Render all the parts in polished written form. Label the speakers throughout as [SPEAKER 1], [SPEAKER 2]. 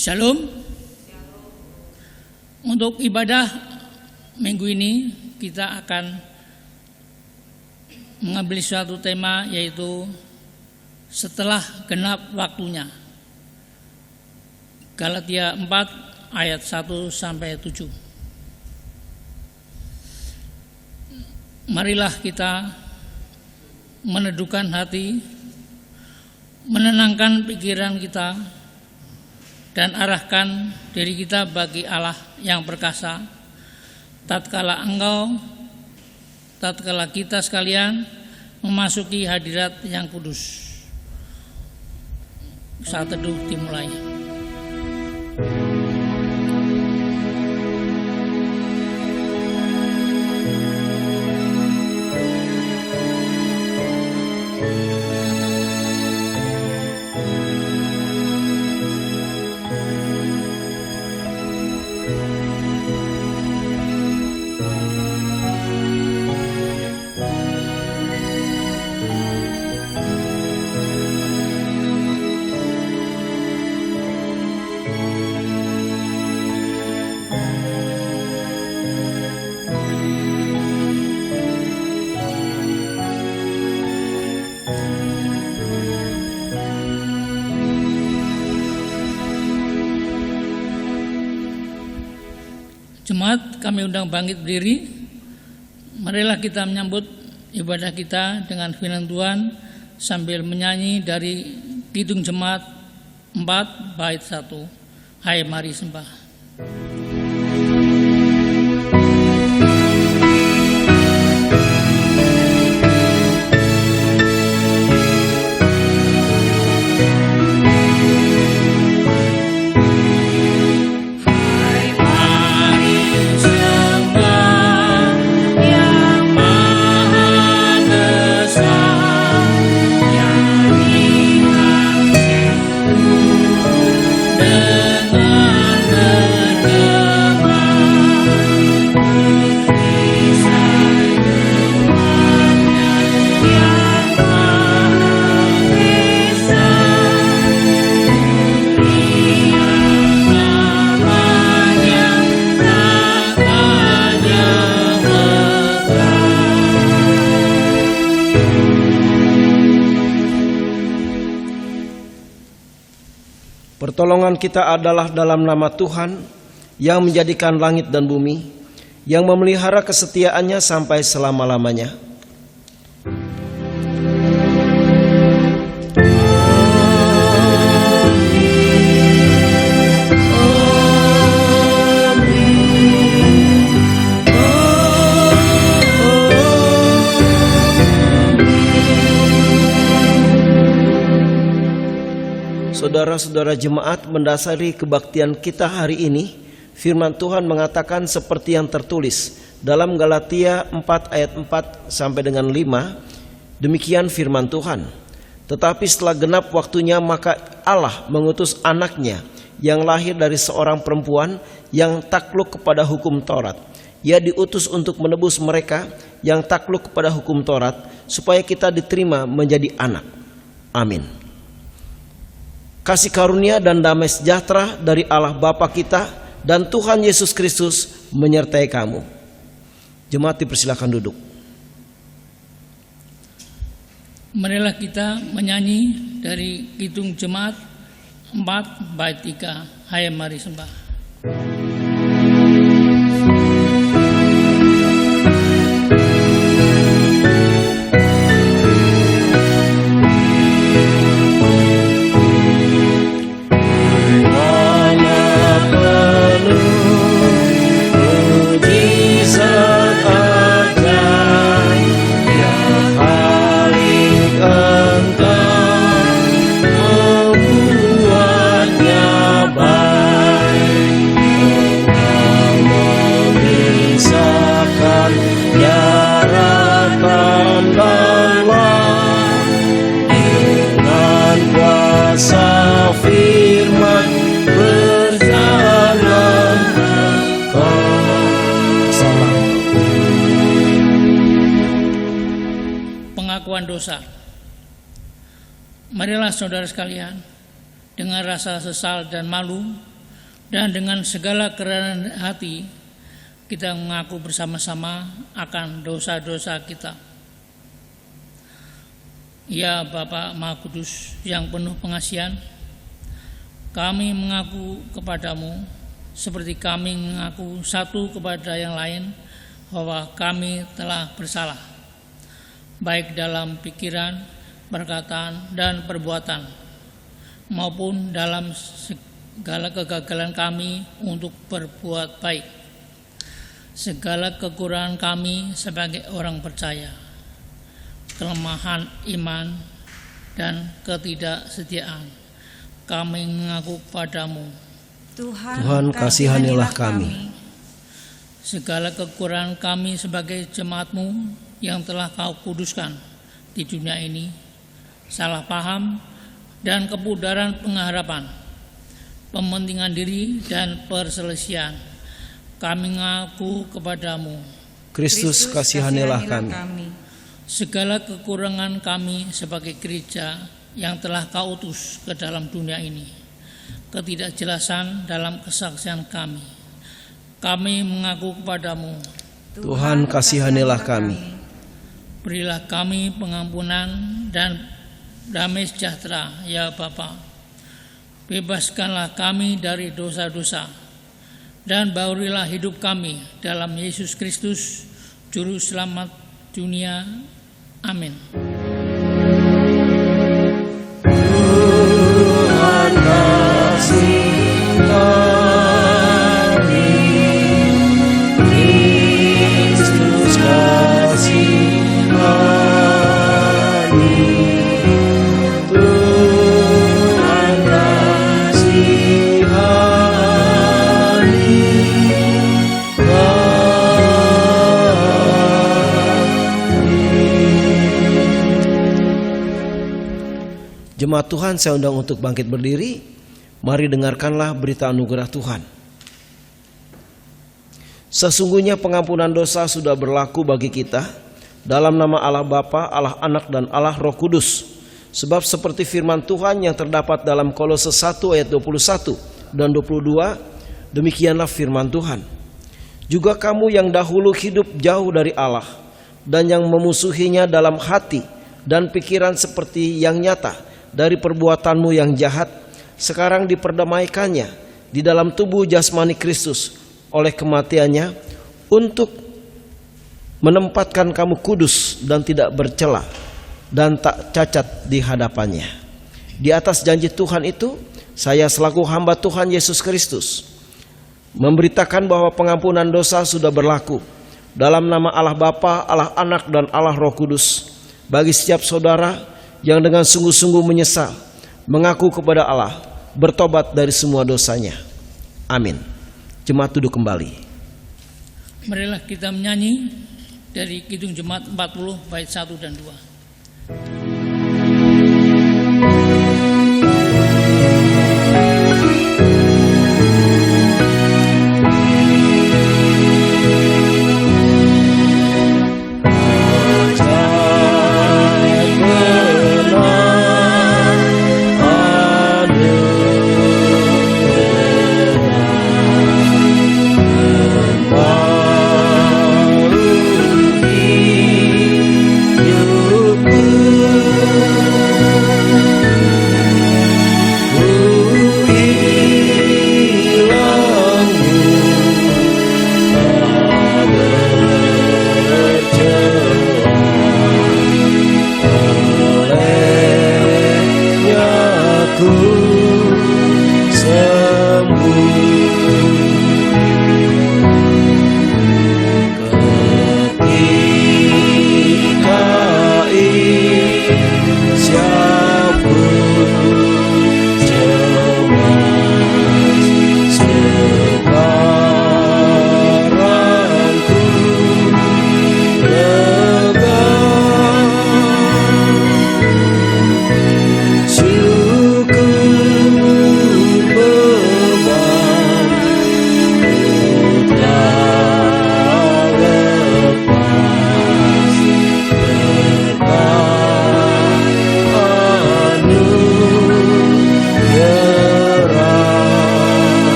[SPEAKER 1] Shalom. Untuk ibadah minggu ini kita akan mengambil suatu tema, yaitu setelah genap waktunya. Galatia 4 ayat 1-7. Marilah kita meneduhkan hati, menenangkan pikiran kita, dan arahkan diri kita bagi Allah yang perkasa, tatkala kita sekalian memasuki hadirat yang kudus. Saat teduh dimulai. Jemaat, kami undang bangkit berdiri. Marilah kita menyambut ibadah kita dengan firman Tuhan sambil menyanyi dari Kidung Jemaat 4 bait 1. Hai mari sembah.
[SPEAKER 2] Pertolongan kita adalah dalam nama Tuhan yang menjadikan langit dan bumi, yang memelihara kesetiaannya sampai selama-lamanya. Saudara-saudara jemaat, mendasari kebaktian kita hari ini, firman Tuhan mengatakan seperti yang tertulis dalam Galatia 4 ayat 4 sampai dengan 5. Demikian firman Tuhan. Tetapi setelah genap waktunya, maka Allah mengutus anaknya yang lahir dari seorang perempuan yang takluk kepada hukum Taurat. Ia diutus untuk menebus mereka yang takluk kepada hukum Taurat, supaya kita diterima menjadi anak. Amin. Kasih karunia dan damai sejahtera dari Allah Bapa kita dan Tuhan Yesus Kristus menyertai kamu. Jemaat dipersilakan duduk.
[SPEAKER 1] Marilah kita menyanyi dari Kidung Jemaat 4 bait 3. Hai mari sembah. pengakuan dosa. Marilah saudara sekalian, dengan rasa sesal dan malu Dan dengan segala kerendahan hati kita mengaku bersama-sama akan dosa-dosa kita. Ya Bapa Maha Kudus yang penuh pengasihan, kami mengaku kepadamu seperti kami mengaku satu kepada yang lain bahwa kami telah bersalah, baik dalam pikiran, perkataan, dan perbuatan, maupun dalam segala kegagalan kami untuk berbuat baik, segala kekurangan kami sebagai orang percaya, kelemahan iman, dan ketidaksetiaan. Kami mengaku padamu,
[SPEAKER 2] Tuhan kasihanilah kami.
[SPEAKER 1] Segala kekurangan kami sebagai jemaat-Mu yang telah Kau kuduskan di dunia ini, salah paham dan kepudaran pengharapan, pementingan diri dan perselisihan, kami mengaku kepadamu,
[SPEAKER 2] Kristus kasihanilah kami.
[SPEAKER 1] Segala kekurangan kami sebagai gereja yang telah Kau utus ke dalam dunia ini, ketidakjelasan dalam kesaksian kami mengaku kepadamu,
[SPEAKER 2] Tuhan kasihanilah kami.
[SPEAKER 1] Berilah kami pengampunan dan damai sejahtera, ya Bapa. Bebaskanlah kami dari dosa-dosa dan baurilah hidup kami dalam Yesus Kristus, Juru Selamat dunia. Amin.
[SPEAKER 2] Tuhan kasih kami, Kristus kasih kami, Tuhan kasih kami. Jemaat Tuhan, saya undang untuk bangkit berdiri. Mari dengarkanlah berita anugerah Tuhan. Sesungguhnya pengampunan dosa sudah berlaku bagi kita dalam nama Allah Bapa, Allah Anak, dan Allah Roh Kudus. Sebab seperti firman Tuhan yang terdapat dalam Kolose 1 ayat 21 dan 22, demikianlah firman Tuhan. Juga kamu yang dahulu hidup jauh dari Allah dan yang memusuhinya dalam hati dan pikiran seperti yang nyata dari perbuatanmu yang jahat, sekarang diperdamaikannya di dalam tubuh jasmani Kristus oleh kematiannya, untuk menempatkan kamu kudus dan tidak bercela dan tak cacat di hadapannya. Di atas janji Tuhan itu, saya selaku hamba Tuhan Yesus Kristus memberitakan bahwa pengampunan dosa sudah berlaku dalam nama Allah Bapa, Allah Anak, dan Allah Roh Kudus bagi setiap saudara yang dengan sungguh-sungguh menyesal, mengaku kepada Allah, bertobat dari semua dosanya. Amin. Jemaat duduk kembali.
[SPEAKER 1] Marilah kita menyanyi dari Kidung Jemaat 40 bait 1 dan 2.
[SPEAKER 2] Hidup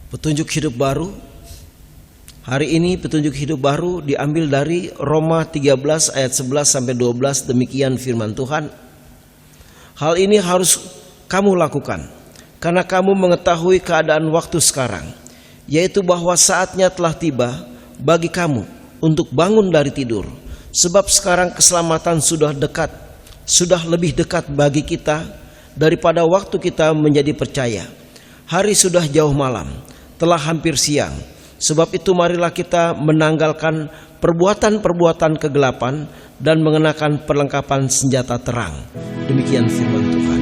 [SPEAKER 2] Petunjuk hidup baru. Hari ini petunjuk hidup baru diambil dari Roma 13 ayat 11 sampai 12. Demikian firman Tuhan. Hal ini harus kamu lakukan karena kamu mengetahui keadaan waktu sekarang, yaitu bahwa saatnya telah tiba bagi kamu untuk bangun dari tidur. Sebab sekarang keselamatan sudah dekat, sudah lebih dekat bagi kita daripada waktu kita menjadi percaya. Hari sudah jauh malam, telah hampir siang. Sebab itu marilah kita menanggalkan perbuatan-perbuatan kegelapan dan mengenakan perlengkapan senjata terang. Demikian firman Tuhan.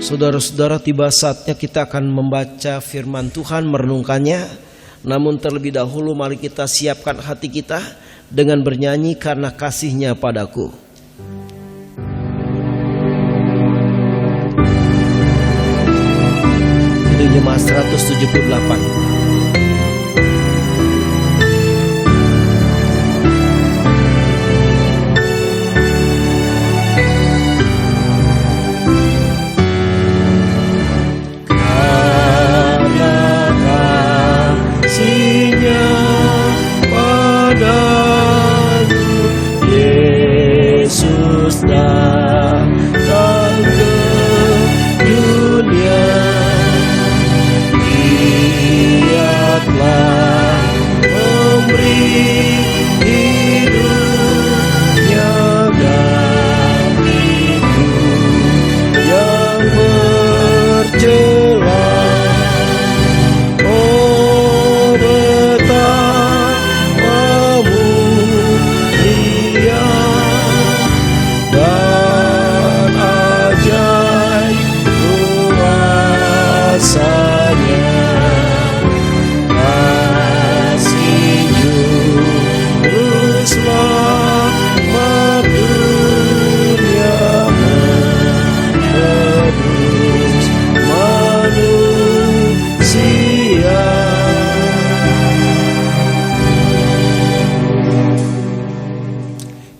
[SPEAKER 2] Saudara-saudara, tiba saatnya kita akan membaca firman Tuhan, merenungkannya. Namun terlebih dahulu mari kita siapkan hati kita dengan bernyanyi Karena Kasih-Nya Padaku. Kidung Jemaat 178.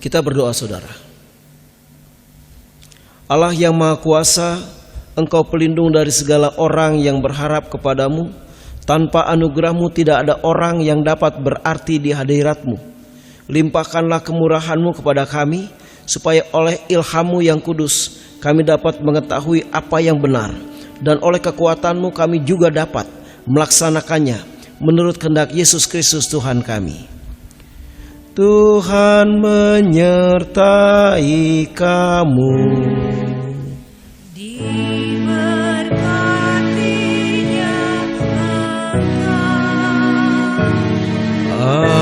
[SPEAKER 2] Kita berdoa, saudara. Allah yang Maha Kuasa, Engkau pelindung dari segala orang yang berharap kepadamu. Tanpa anugerah-Mu tidak ada orang yang dapat berarti di hadirat-Mu. Limpahkanlah kemurahan-Mu kepada kami, supaya oleh ilham-Mu yang kudus kami dapat mengetahui apa yang benar, dan oleh kekuatan-Mu kami juga dapat melaksanakannya menurut kehendak Yesus Kristus Tuhan kami. Tuhan menyertai kamu.
[SPEAKER 3] Diberkatinya Engkau.
[SPEAKER 2] Amin.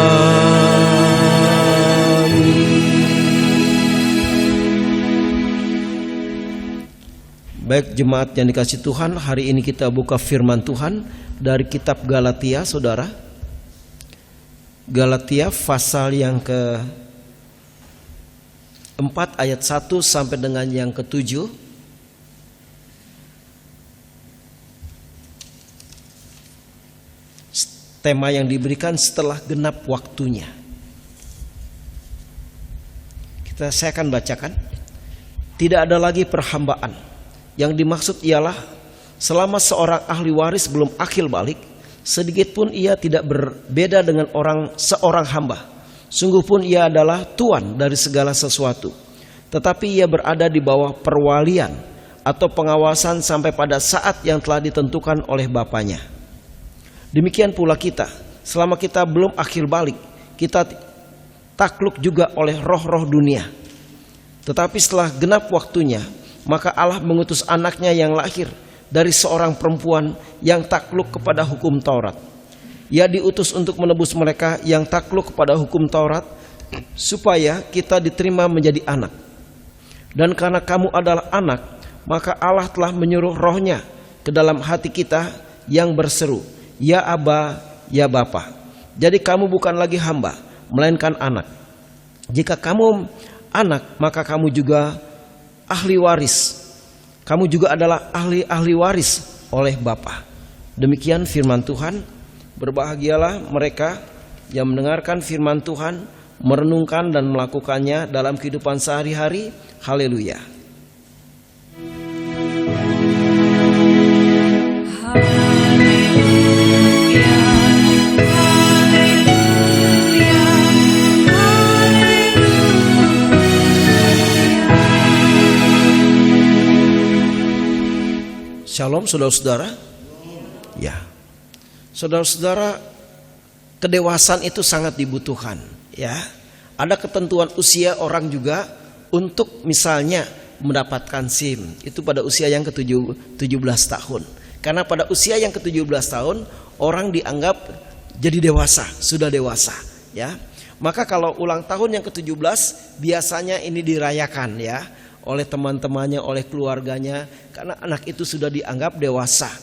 [SPEAKER 2] Baik jemaat yang dikasihi Tuhan, hari ini kita buka firman Tuhan dari kitab Galatia, saudara. Galatia pasal yang ke-4 ayat 1 sampai dengan yang ke-7. Tema yang diberikan setelah genap waktunya. Saya akan bacakan. Tidak ada lagi perhambaan. Yang dimaksud ialah selama seorang ahli waris belum akil balik, sedikit pun ia tidak berbeda dengan seorang hamba. Sungguh pun ia adalah tuan dari segala sesuatu. Tetapi ia berada di bawah perwalian atau pengawasan sampai pada saat yang telah ditentukan oleh Bapaknya. Demikian pula kita, selama kita belum akil balik, kita takluk juga oleh roh-roh dunia. Tetapi setelah genap waktunya, maka Allah mengutus anaknya yang lahir dari seorang perempuan yang takluk kepada hukum Taurat. Ia diutus untuk menebus mereka yang takluk kepada hukum Taurat, supaya kita diterima menjadi anak. Dan karena kamu adalah anak, maka Allah telah menyuruh rohnya ke dalam hati kita yang berseru, ya Aba, ya Bapa. Jadi kamu bukan lagi hamba, melainkan anak. Jika kamu anak, maka kamu juga ahli waris. Kamu juga adalah ahli waris oleh Bapa. Demikian firman Tuhan. Berbahagialah mereka yang mendengarkan firman Tuhan, merenungkan dan melakukannya dalam kehidupan sehari-hari. Haleluya. Shalom saudara-saudara. Ya, saudara-saudara, kedewasaan itu sangat dibutuhkan. Ya, ada ketentuan usia orang juga untuk misalnya mendapatkan SIM itu pada usia yang ke-17 tahun. Karena pada usia yang ke-17 tahun orang dianggap jadi dewasa, sudah dewasa. Ya, maka kalau ulang tahun yang ke-17 biasanya ini dirayakan ya oleh teman-temannya, oleh keluarganya, karena anak itu sudah dianggap dewasa.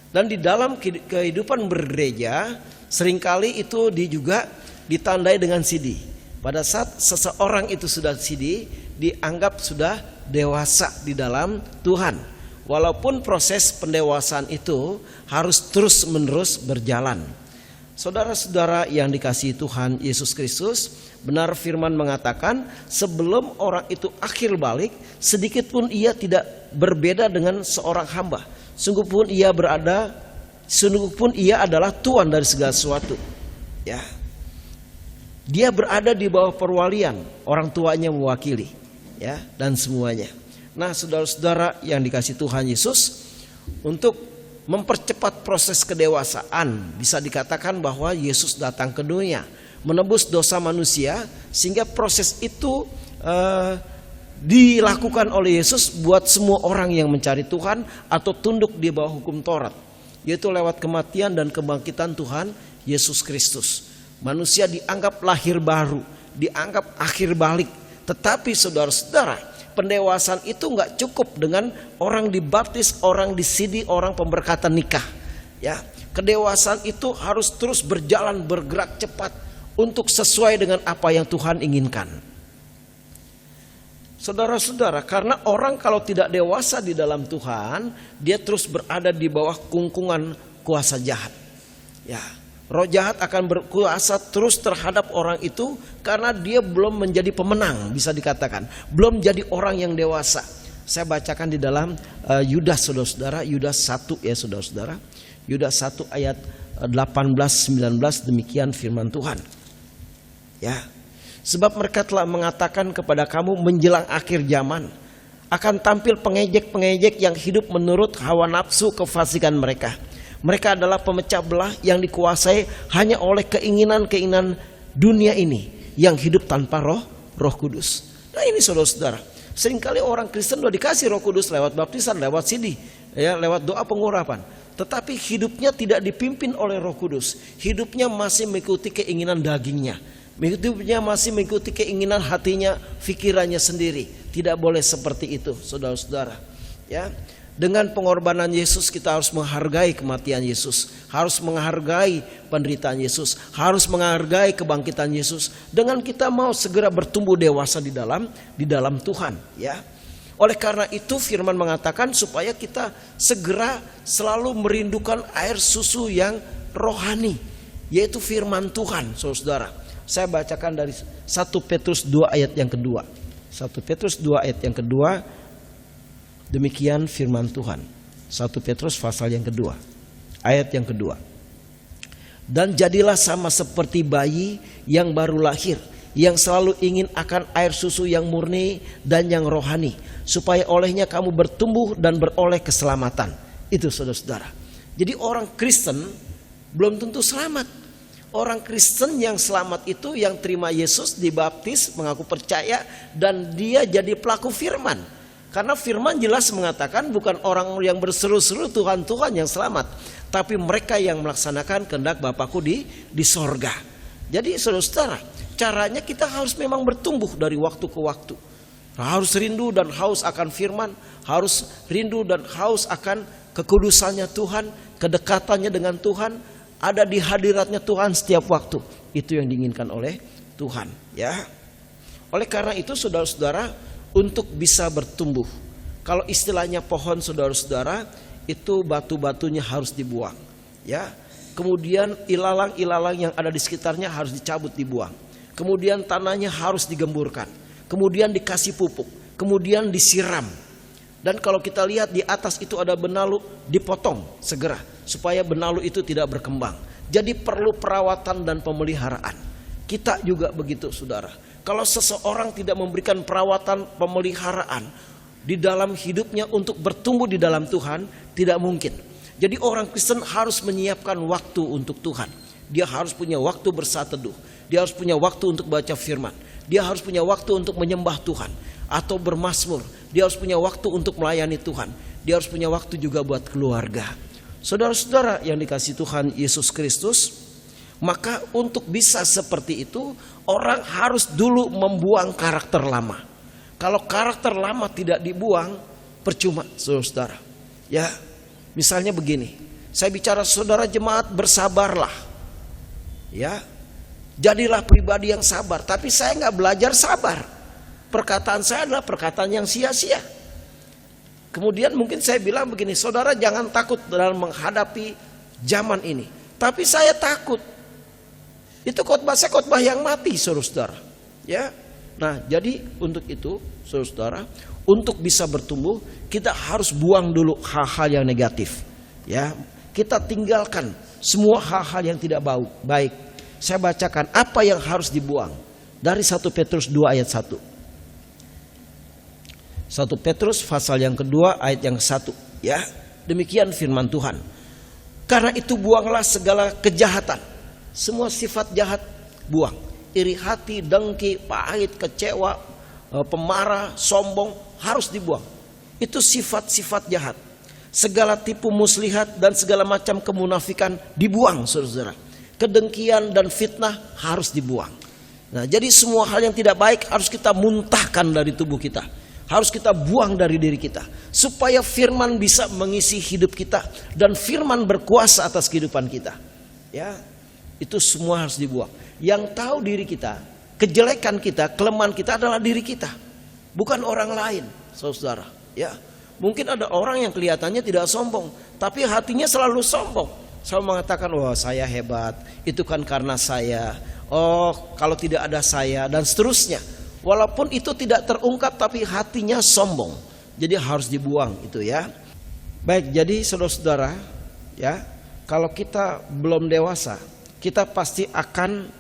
[SPEAKER 2] Dan di dalam kehidupan bergereja seringkali itu juga ditandai dengan CD. Pada saat seseorang itu sudah CD, dianggap sudah dewasa di dalam Tuhan. Walaupun proses pendewasaan itu harus terus-menerus berjalan. Saudara-saudara yang dikasihi Tuhan Yesus Kristus, benar firman mengatakan sebelum orang itu akhir balik, sedikit pun ia tidak berbeda dengan seorang hamba. Sungguh pun ia adalah Tuan dari segala sesuatu. Ya. Dia berada di bawah perwalian, orang tuanya mewakili, ya, dan semuanya. Nah, saudara-saudara yang dikasihi Tuhan Yesus, untuk mempercepat proses kedewasaan, bisa dikatakan bahwa Yesus datang ke dunia menebus dosa manusia, sehingga proses itu dilakukan oleh Yesus buat semua orang yang mencari Tuhan atau tunduk di bawah hukum Taurat, yaitu lewat kematian dan kebangkitan Tuhan Yesus Kristus. Manusia dianggap lahir baru, dianggap akhir balik. Tetapi saudara-saudara, pendewasaan itu nggak cukup dengan orang dibaptis, orang disidi, orang pemberkatan nikah. Ya, kedewasaan itu harus terus berjalan, bergerak cepat untuk sesuai dengan apa yang Tuhan inginkan. Saudara-saudara, karena orang kalau tidak dewasa di dalam Tuhan, dia terus berada di bawah kungkungan kuasa jahat. Ya, roh jahat akan berkuasa terus terhadap orang itu karena dia belum menjadi pemenang, bisa dikatakan, belum jadi orang yang dewasa. Saya bacakan di dalam Yudas, saudara-saudara, Yudas 1 ya saudara-saudara. Yudas 1 ayat 18-19, demikian firman Tuhan. Ya, sebab mereka telah mengatakan kepada kamu menjelang akhir zaman akan tampil pengejek-pengejek yang hidup menurut hawa nafsu kefasikan mereka. Mereka adalah pemecah belah yang dikuasai hanya oleh keinginan-keinginan dunia ini yang hidup tanpa roh kudus. Nah ini saudara-saudara, seringkali orang Kristen sudah dikasih roh kudus lewat baptisan, lewat sidi, ya, lewat doa pengurapan. Tetapi hidupnya tidak dipimpin oleh roh kudus. Hidupnya masih mengikuti keinginan dagingnya. Hidupnya masih mengikuti keinginan hatinya, pikirannya sendiri. Tidak boleh seperti itu, saudara-saudara. Ya, dengan pengorbanan Yesus kita harus menghargai kematian Yesus, harus menghargai penderitaan Yesus, harus menghargai kebangkitan Yesus. Dengan kita mau segera bertumbuh dewasa di dalam Tuhan. Ya, oleh karena itu firman mengatakan supaya kita segera selalu merindukan air susu yang rohani, yaitu firman Tuhan, saudara. Saya bacakan dari 1 Petrus 2 ayat yang kedua. 1 Petrus 2 ayat yang kedua. Demikian firman Tuhan. 1 Petrus pasal yang kedua, ayat yang kedua. Dan jadilah sama seperti bayi yang baru lahir, yang selalu ingin akan air susu yang murni dan yang rohani, supaya olehnya kamu bertumbuh dan beroleh keselamatan. Itu saudara-saudara. Jadi orang Kristen belum tentu selamat. Orang Kristen yang selamat itu yang terima Yesus, dibaptis, mengaku percaya, dan dia jadi pelaku firman. Karena firman jelas mengatakan bukan orang yang berseru-seru Tuhan Tuhan yang selamat, tapi mereka yang melaksanakan kehendak Bapakku di sorga. Jadi saudara-saudara, caranya kita harus memang bertumbuh dari waktu ke waktu. Harus rindu dan haus akan firman, harus rindu dan haus akan kekudusannya Tuhan, kedekatannya dengan Tuhan, ada di hadiratnya Tuhan setiap waktu. Itu yang diinginkan oleh Tuhan, ya. Oleh karena itu saudara-saudara, untuk bisa bertumbuh, kalau istilahnya pohon saudara-saudara, itu batu-batunya harus dibuang, ya. Kemudian ilalang-ilalang yang ada di sekitarnya harus dicabut, dibuang. Kemudian tanahnya harus digemburkan. Kemudian dikasih pupuk, kemudian disiram. Dan kalau kita lihat di atas itu ada benalu, dipotong segera supaya benalu itu tidak berkembang. Jadi perlu perawatan dan pemeliharaan. Kita juga begitu saudara. Kalau seseorang tidak memberikan perawatan pemeliharaan di dalam hidupnya untuk bertumbuh di dalam Tuhan, tidak mungkin. Jadi orang Kristen harus menyiapkan waktu untuk Tuhan. Dia harus punya waktu bersaat teduh. Dia harus punya waktu untuk baca firman. Dia harus punya waktu untuk menyembah Tuhan atau bermazmur. Dia harus punya waktu untuk melayani Tuhan. Dia harus punya waktu juga buat keluarga. Saudara-saudara yang dikasihi Tuhan Yesus Kristus, maka untuk bisa seperti itu orang harus dulu membuang karakter lama. Kalau karakter lama tidak dibuang, percuma saudara-saudara. Ya, misalnya begini, saya bicara saudara jemaat, bersabarlah. Ya, jadilah pribadi yang sabar. Tapi saya nggak belajar sabar. Perkataan saya adalah perkataan yang sia-sia. Kemudian mungkin saya bilang begini, saudara jangan takut dalam menghadapi zaman ini. Tapi saya takut. Itu khotbah saya khotbah yang mati, saudara-saudara. Ya, nah jadi untuk itu, saudara-saudara, untuk bisa bertumbuh kita harus buang dulu hal-hal yang negatif. Ya, kita tinggalkan semua hal-hal yang tidak baik. Saya bacakan apa yang harus dibuang dari 1 Petrus 2 ayat 1. 1 Petrus pasal yang kedua ayat yang 1, ya. Demikian firman Tuhan. Karena itu buanglah segala kejahatan, semua sifat jahat buang. Iri hati, dengki, pahit, kecewa, pemarah, sombong harus dibuang. Itu sifat-sifat jahat. Segala tipu muslihat dan segala macam kemunafikan dibuang, saudara. Kedengkian dan fitnah harus dibuang. Nah, jadi semua hal yang tidak baik harus kita muntahkan dari tubuh kita. Harus kita buang dari diri kita. Supaya firman bisa mengisi hidup kita. Dan firman berkuasa atas kehidupan kita. Ya, itu semua harus dibuang. Yang tahu diri kita, kejelekan kita, kelemahan kita adalah diri kita. Bukan orang lain, saudara. Ya, mungkin ada orang yang kelihatannya tidak sombong, tapi hatinya selalu sombong. Selalu mengatakan, wah saya hebat, itu kan karena saya. Oh, kalau tidak ada saya, dan seterusnya. Walaupun itu tidak terungkap, tapi hatinya sombong. Jadi harus dibuang itu, ya. Baik, jadi saudara-saudara, ya, kalau kita belum dewasa, kita pasti akan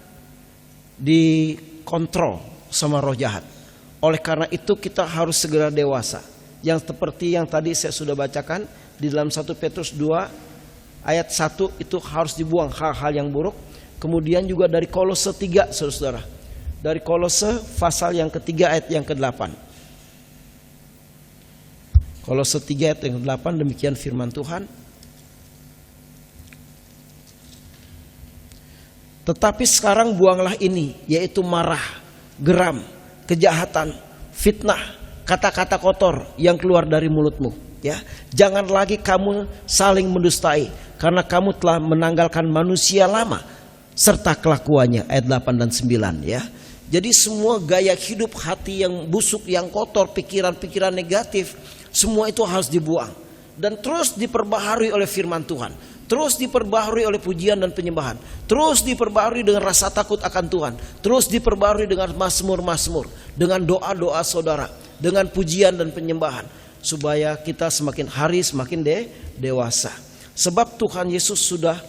[SPEAKER 2] dikontrol sama roh jahat. Oleh karena itu kita harus segera dewasa. Yang seperti yang tadi saya sudah bacakan di dalam 1 Petrus 2 ayat 1 itu harus dibuang hal-hal yang buruk. Kemudian juga dari Kolose 3, saudara-saudara. Dari Kolose pasal yang ketiga ayat yang ke-8. Kolose 3 ayat yang ke-8, demikian firman Tuhan. Tetapi sekarang buanglah ini, yaitu marah, geram, kejahatan, fitnah, kata-kata kotor yang keluar dari mulutmu. Ya, jangan lagi kamu saling mendustai, karena kamu telah menanggalkan manusia lama serta kelakuannya. Ayat 8 dan 9, ya. Jadi semua gaya hidup hati yang busuk, yang kotor, pikiran-pikiran negatif, semua itu harus dibuang. Dan terus diperbaharui oleh firman Tuhan. Terus diperbaharui oleh pujian dan penyembahan. Terus diperbaharui dengan rasa takut akan Tuhan. Terus diperbaharui dengan mazmur-mazmur. Dengan doa-doa saudara. Dengan pujian dan penyembahan. Supaya kita semakin hari semakin dewasa. Sebab Tuhan Yesus sudah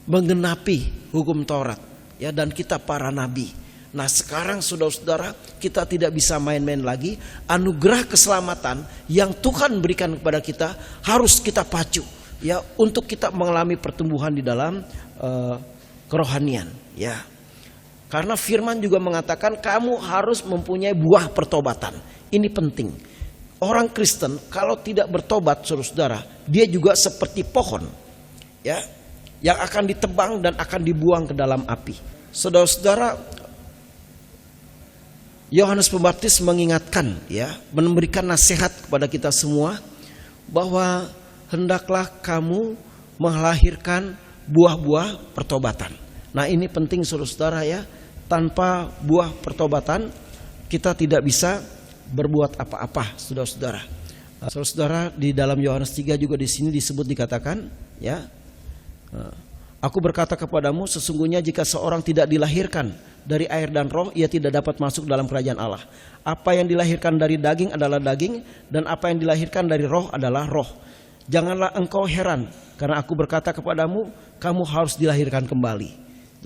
[SPEAKER 2] menggenapi hukum Taurat. Ya, dan kita para nabi. Nah sekarang saudara-saudara, kita tidak bisa main-main lagi. Anugerah keselamatan yang Tuhan berikan kepada kita harus kita pacu, ya, untuk kita mengalami pertumbuhan di dalam kerohanian, ya. Karena firman juga mengatakan kamu harus mempunyai buah pertobatan. Ini penting. Orang Kristen kalau tidak bertobat, saudara-saudara, dia juga seperti pohon, ya, yang akan ditebang dan akan dibuang ke dalam api. Saudara-saudara, Yohanes Pembaptis mengingatkan, ya, memberikan nasihat kepada kita semua bahwa hendaklah kamu melahirkan buah-buah pertobatan. Nah, ini penting saudara-saudara, ya. Tanpa buah pertobatan kita tidak bisa berbuat apa-apa, saudara-saudara. Saudara-saudara, di dalam Yohanes 3 juga di sini dikatakan, ya. Aku berkata kepadamu, sesungguhnya jika seorang tidak dilahirkan dari air dan roh, ia tidak dapat masuk dalam kerajaan Allah. Apa yang dilahirkan dari daging adalah daging, dan apa yang dilahirkan dari roh adalah roh. Janganlah engkau heran, karena aku berkata kepadamu, kamu harus dilahirkan kembali.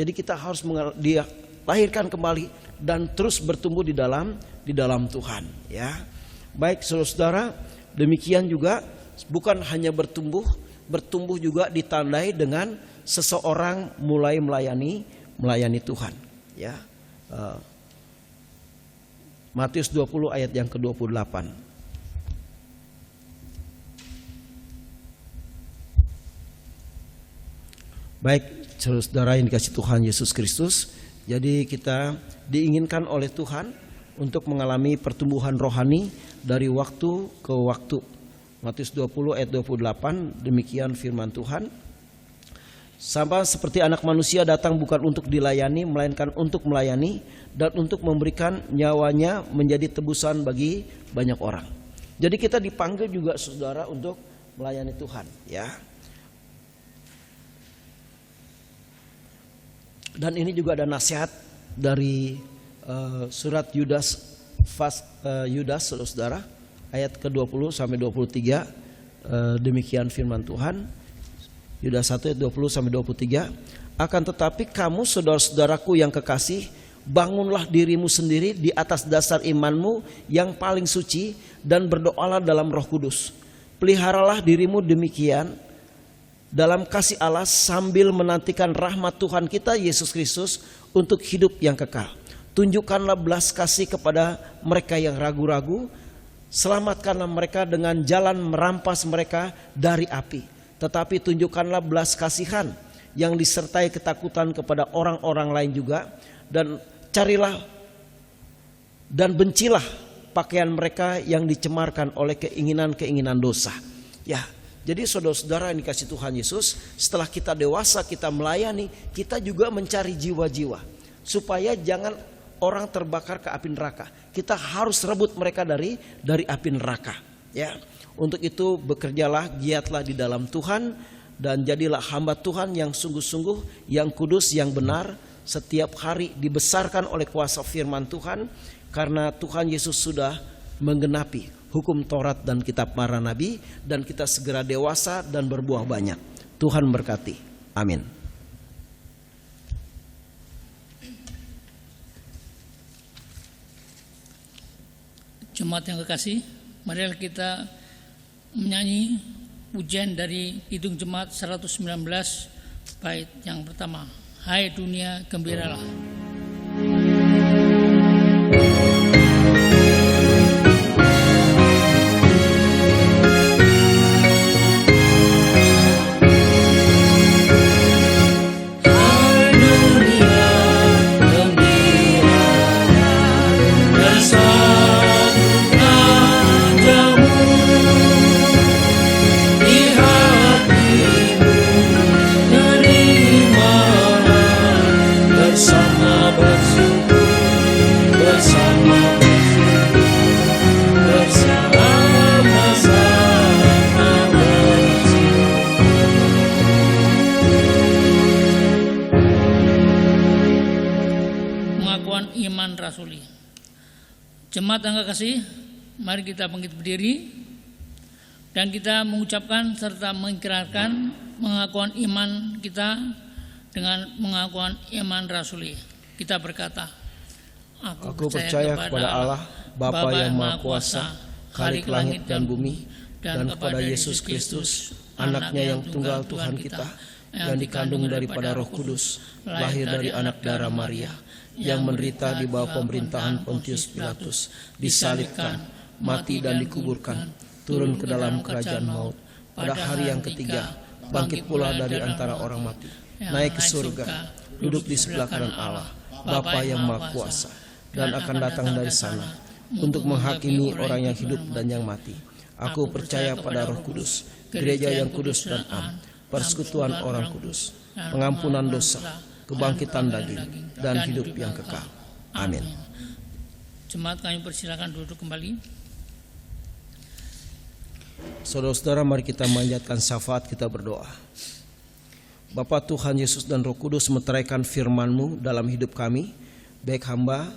[SPEAKER 2] Jadi kita harus dilahirkan kembali dan terus bertumbuh di dalam Tuhan, ya. Baik saudara-saudara, demikian juga bukan hanya bertumbuh juga ditandai dengan seseorang mulai melayani Tuhan, ya. Matius 20 ayat yang ke-28. Baik saudara yang dikasih Tuhan Yesus Kristus, jadi kita diinginkan oleh Tuhan untuk mengalami pertumbuhan rohani dari waktu ke waktu. Matius 20 ayat 28, demikian firman Tuhan. Sama seperti anak manusia datang bukan untuk dilayani, melainkan untuk melayani dan untuk memberikan nyawanya menjadi tebusan bagi banyak orang. Jadi kita dipanggil juga saudara untuk melayani Tuhan, ya. Dan ini juga ada nasihat dari surat Yudas, saudara, ayat ke-20 sampai 23. Demikian firman Tuhan. Yudas 1 ayat 20 sampai 23. Akan tetapi kamu saudara-saudaraku yang kekasih, bangunlah dirimu sendiri di atas dasar imanmu yang paling suci dan berdoalah dalam Roh Kudus. Peliharalah dirimu demikian dalam kasih Allah sambil menantikan rahmat Tuhan kita Yesus Kristus untuk hidup yang kekal. Tunjukkanlah belas kasih kepada mereka yang ragu-ragu. Selamatkanlah mereka dengan jalan merampas mereka dari api. Tetapi tunjukkanlah belas kasihan yang disertai ketakutan kepada orang-orang lain juga. Dan carilah dan bencilah pakaian mereka yang dicemarkan oleh keinginan-keinginan dosa. Ya. Jadi saudara-saudara yang dikasih Tuhan Yesus, setelah kita dewasa, kita melayani, kita juga mencari jiwa-jiwa supaya jangan orang terbakar ke api neraka. Kita harus rebut mereka dari api neraka, ya. Untuk itu bekerjalah, giatlah di dalam Tuhan dan jadilah hamba Tuhan yang sungguh-sungguh, yang kudus, yang benar, setiap hari dibesarkan oleh kuasa firman Tuhan, karena Tuhan Yesus sudah menggenapi hukum Taurat dan kitab para nabi, dan kita segera dewasa dan berbuah banyak. Tuhan berkati. Amin.
[SPEAKER 1] Jemaat yang kekasih, marilah kita menyanyi pujian dari Kidung Jemaat 119 bait yang pertama. Hai dunia, gembiralah. Iman rasuli. Jemaat yang kekasih, mari kita bangkit berdiri dan kita mengucapkan serta mengikrarkan pengakuan iman kita dengan pengakuan iman rasuli. Kita berkata,
[SPEAKER 2] Aku percaya kepada Allah, Bapa yang Maha Kuasa, Khalik langit dan bumi, dan kepada Yesus Kristus, anaknya yang tunggal Tuhan kita, yang dikandung daripada Roh Kudus, lahir dari anak darah Maria, yang menderita di bawah pemerintahan Pontius Pilatus, disalibkan, mati dan dikuburkan, turun ke dalam kerajaan maut, pada hari yang ketiga bangkit pula dari antara orang mati, naik ke surga, duduk di sebelah kanan Allah, Bapa yang Maha Kuasa, dan akan datang dari sana untuk menghakimi orang yang hidup dan yang mati. Aku percaya pada Roh Kudus, gereja yang kudus dan am, persekutuan orang kudus, pengampunan dosa, kebangkitan daging, dan hidup yang kekal. Amin.
[SPEAKER 1] Jemaat, kami persilakan duduk kembali.
[SPEAKER 2] Saudara-saudara, mari kita manjatkan syafaat, kita berdoa. Bapa Tuhan Yesus dan Roh Kudus, meteraikan firman-Mu dalam hidup kami, baik hamba,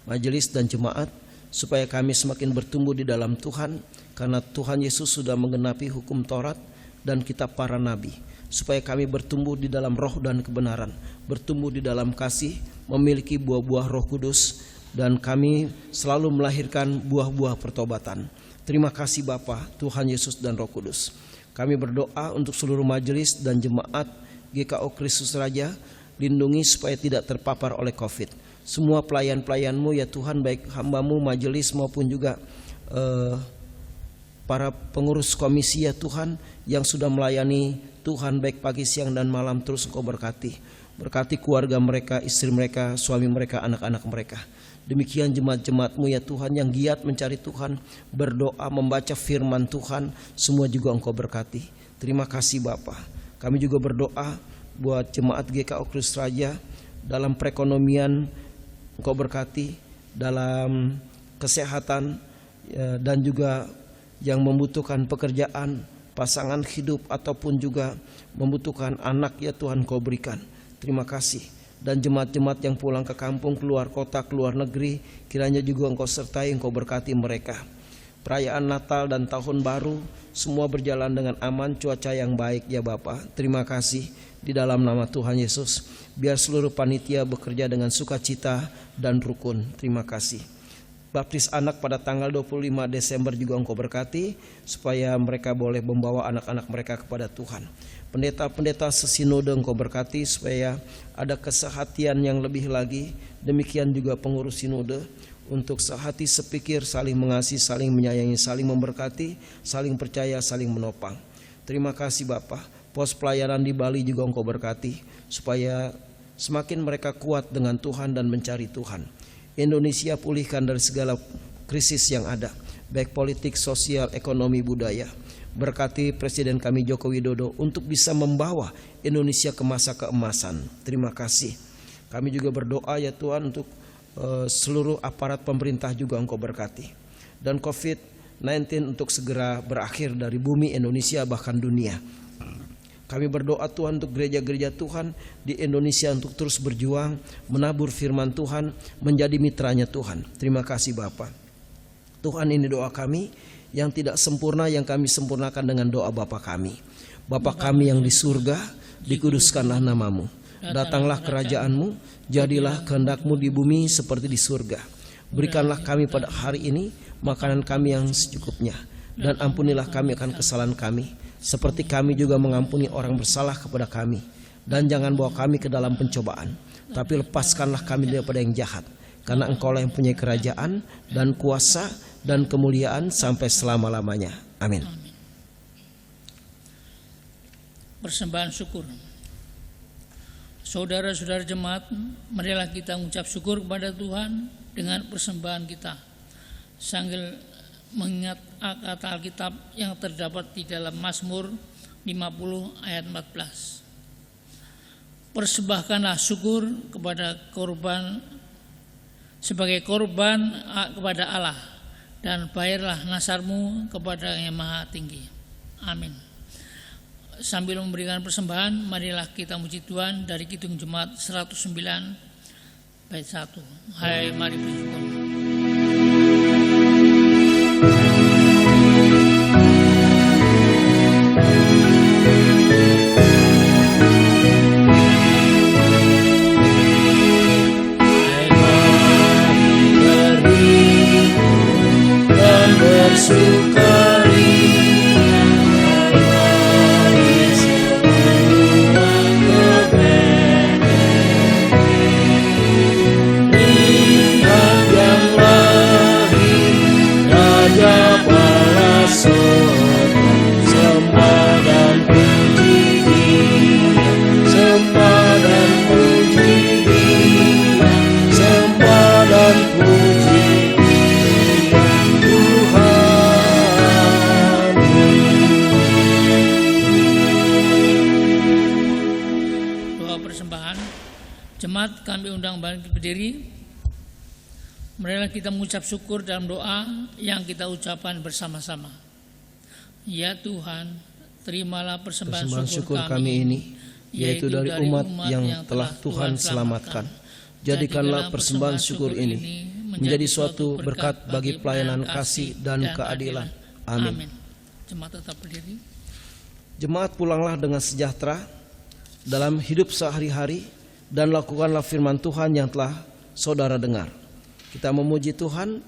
[SPEAKER 2] majelis dan jemaat, supaya kami semakin bertumbuh di dalam Tuhan, karena Tuhan Yesus sudah menggenapi hukum Taurat dan kitab para nabi, supaya kami bertumbuh di dalam roh dan kebenaran, bertumbuh di dalam kasih, memiliki buah-buah Roh Kudus, dan kami selalu melahirkan buah-buah pertobatan. Terima kasih Bapa, Tuhan Yesus dan Roh Kudus. Kami berdoa untuk seluruh majelis dan jemaat GKO Kristus Raja, lindungi supaya tidak terpapar oleh COVID. Semua pelayan-pelayan-Mu ya Tuhan, baik hamba-Mu, majelis maupun juga para pengurus komisi ya Tuhan, yang sudah melayani Tuhan baik pagi, siang dan malam, terus Engkau berkati. Berkati keluarga mereka, istri mereka, suami mereka, anak-anak mereka. Demikian jemaat-jemaat-Mu ya Tuhan yang giat mencari Tuhan, berdoa, membaca firman Tuhan, semua juga Engkau berkati. Terima kasih Bapa. Kami juga berdoa buat jemaat GKO Kristus Raja, dalam perekonomian Engkau berkati, dalam kesehatan dan juga yang membutuhkan pekerjaan, pasangan hidup ataupun juga membutuhkan anak ya Tuhan Kau berikan. Terima kasih. Dan jemaat-jemaat yang pulang ke kampung, keluar kota, keluar negeri, kiranya juga Engkau sertai, Engkau berkati mereka. Perayaan Natal dan Tahun Baru semua berjalan dengan aman, cuaca yang baik ya Bapa. Terima kasih di dalam nama Tuhan Yesus. Biar seluruh panitia bekerja dengan sukacita dan rukun. Terima kasih. Baptis anak pada tanggal 25 Desember juga Engkau berkati, supaya mereka boleh membawa anak-anak mereka kepada Tuhan. Pendeta-pendeta sesinode Engkau berkati, supaya ada kesehatian yang lebih lagi. Demikian juga pengurus sinode, untuk sehati sepikir, saling mengasihi, saling menyayangi, saling memberkati, saling percaya, saling menopang. Terima kasih Bapa. Pos pelayanan di Bali juga Engkau berkati, supaya semakin mereka kuat dengan Tuhan dan mencari Tuhan. Indonesia pulihkan dari segala krisis yang ada, baik politik, sosial, ekonomi, budaya. Berkati Presiden kami Joko Widodo untuk bisa membawa Indonesia ke masa keemasan. Terima kasih. Kami juga berdoa ya Tuhan untuk seluruh aparat pemerintah juga Engkau berkati. Dan COVID-19 untuk segera berakhir dari bumi Indonesia bahkan dunia. Kami berdoa Tuhan untuk gereja-gereja Tuhan di Indonesia untuk terus berjuang, menabur firman Tuhan, menjadi mitranya Tuhan. Terima kasih Bapa. Tuhan, ini doa kami yang tidak sempurna, yang kami sempurnakan dengan doa Bapa kami. Bapa kami yang di surga, dikuduskanlah namamu. Datanglah kerajaan-Mu, jadilah kehendak-Mu di bumi seperti di surga. Berikanlah kami pada hari ini makanan kami yang secukupnya, dan ampunilah kami akan kesalahan kami, seperti kami juga mengampuni orang bersalah kepada kami. Dan jangan bawa kami ke dalam pencobaan, tapi lepaskanlah kami daripada yang jahat, karena Engkaulah yang punya kerajaan dan kuasa dan kemuliaan sampai selama-lamanya. Amin.
[SPEAKER 1] Persembahan syukur. Saudara-saudara jemaat, marilah kita mengucap syukur kepada Tuhan dengan persembahan kita, sambil mengingat kata Alkitab yang terdapat di dalam Mazmur 50 ayat 14. Persembahkanlah syukur kepada korban sebagai korban kepada Allah, dan bayarlah nasarmu kepada Yang Maha Tinggi. Amin. Sambil memberikan persembahan, marilah kita muji Tuhan dari Kidung Jemaat 109 bait 1. Hai, mari bersyukur.
[SPEAKER 2] Bersukari, mari semua
[SPEAKER 1] berdiri. Marilah kita mengucap syukur dalam doa yang kita ucapkan bersama-sama. Ya Tuhan, terimalah persembahan syukur kami ini, yaitu dari umat yang telah Tuhan selamatkan. Jadikanlah persembahan syukur ini menjadi suatu berkat bagi pelayanan kasih dan keadilan. Amin. Jemaat tetap berdiri.
[SPEAKER 2] Jemaat, pulanglah dengan sejahtera dalam hidup sehari-hari dan lakukanlah firman Tuhan yang telah saudara dengar. Kita memuji Tuhan.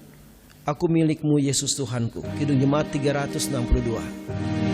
[SPEAKER 2] Aku milikmu Yesus Tuhanku. Kidung Jemaat 362.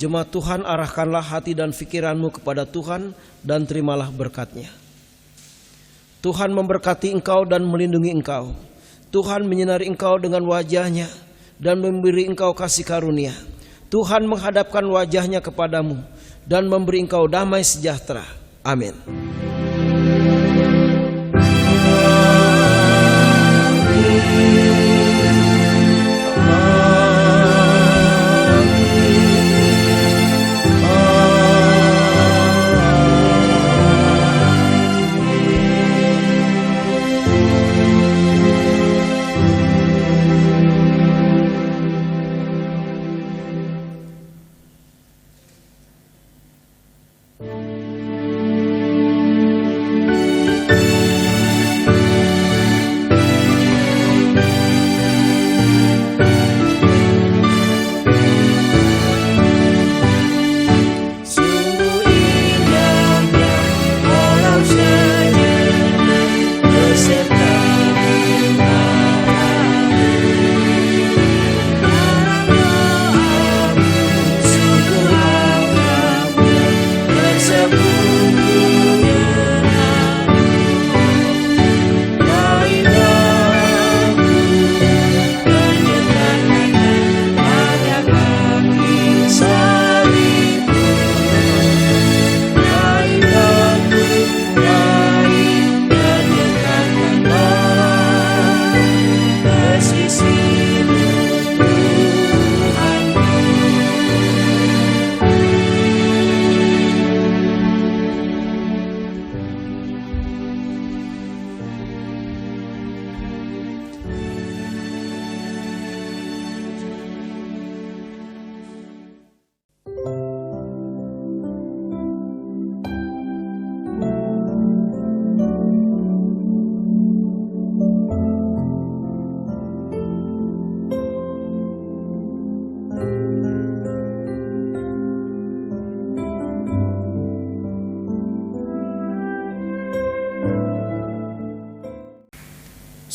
[SPEAKER 2] Jemaat Tuhan, arahkanlah hati dan pikiranmu kepada Tuhan dan terimalah berkat-Nya. Tuhan memberkati engkau dan melindungi engkau. Tuhan menyinari engkau dengan wajah-Nya dan memberi engkau kasih karunia. Tuhan menghadapkan wajah-Nya kepadamu dan memberi engkau damai sejahtera. Amin.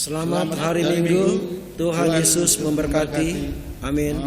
[SPEAKER 2] Selamat hari Minggu. Tuhan Yesus memberkati. Amin.